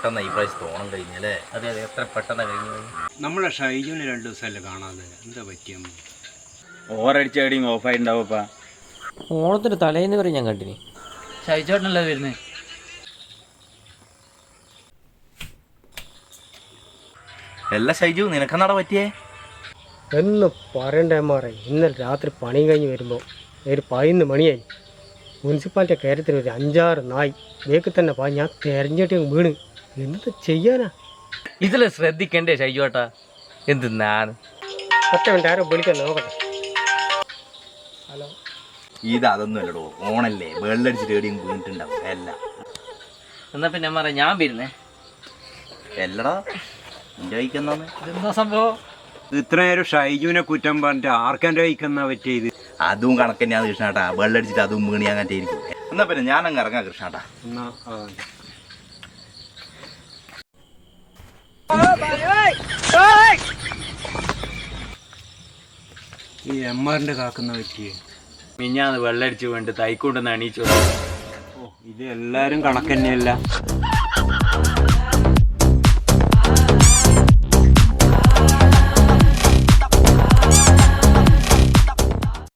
പെട്ടെന്ന് ഈ പ്രാവശ്യം ഓണം കഴിഞ്ഞല്ലേ? അതെ അതെ, എത്ര പെട്ടെന്ന് കഴിഞ്ഞു. നമ്മളെ ഷൈജുവിന് 2 ദിവസമല്ലേ കാണാതെ, എന്താ പറ്റിയ? ഓവറടിച്ച എവിടെയും ഓഫായി ഉണ്ടാവപ്പാ. ഓണത്തിന് തലേന്ന് വരെ ഞാൻ കണ്ടിനി. ഷൈജോട്ടനല്ലേ വരുന്നത്? എല്ലാ ഷൈജു നിനക്കെന്നാടാ പറ്റിയേ? എന്ന് പറയണ്ടേ മാറേ, ഇന്നലെ രാത്രി പണിയും കഴിഞ്ഞ് വരുമ്പോൾ ഒരു 11 മണിയായി. മുനിസിപ്പാലിറ്റി കയറ്റത്തിന് ഒരു 5-6 നായി വേക്കിൽ തന്നെ ഞാൻ തെരഞ്ഞിട്ട് വീണ്. എന്ത് ചെയ്യാനാ? ഇതിൽ ശ്രദ്ധിക്കണ്ടേ ഷൈജോട്ടാ? എന്ത് ഞാൻ ഒറ്റ മിനിറ്റ്, ആരോ വിളിക്കാൻ നോക്കട്ടെ. ഹലോ, ഇത് അതൊന്നും അല്ലടോ, ഓണല്ലേ, വെള്ളടിച്ചിട്ട് എവിടെയും വീണിട്ടുണ്ടാവും. അല്ല എന്നാ പിന്നെ പറയാം, ഞാൻ വരുന്നേ. എല്ലടാ എൻ്റെ വൈക്കെന്നാന്ന്? ഇതെന്താ സംഭവം? ഇത്ര നേരം ഷൈജുവിനെ കുറ്റം പറഞ്ഞിട്ട് ആർക്കെൻ്റെ വയ്ക്കെന്നാ പറ്റിയത്? അതും കണക്കന്നെയാണ് കൃഷ്ണാട്ടാ, വെള്ളടിച്ചിട്ട് അതും വീണി അങ്ങനത്തെ ഇരിക്കും. എന്നാ പിന്നെ ഞാൻ അങ്ങ് ഇറങ്ങാം കൃഷ്ണാട്ടാ. എന്നാ ഈ എമ്മാറിന്റെ കാക്കുന്ന പറ്റിയേ? മിഞ്ഞാന്ന് വെള്ളടിച്ച് വേണ്ടി തൈക്കൊണ്ടെന്ന് എണീച്ചു. ഓ, ഇത് എല്ലാരും കണക്കന്നെയല്ല.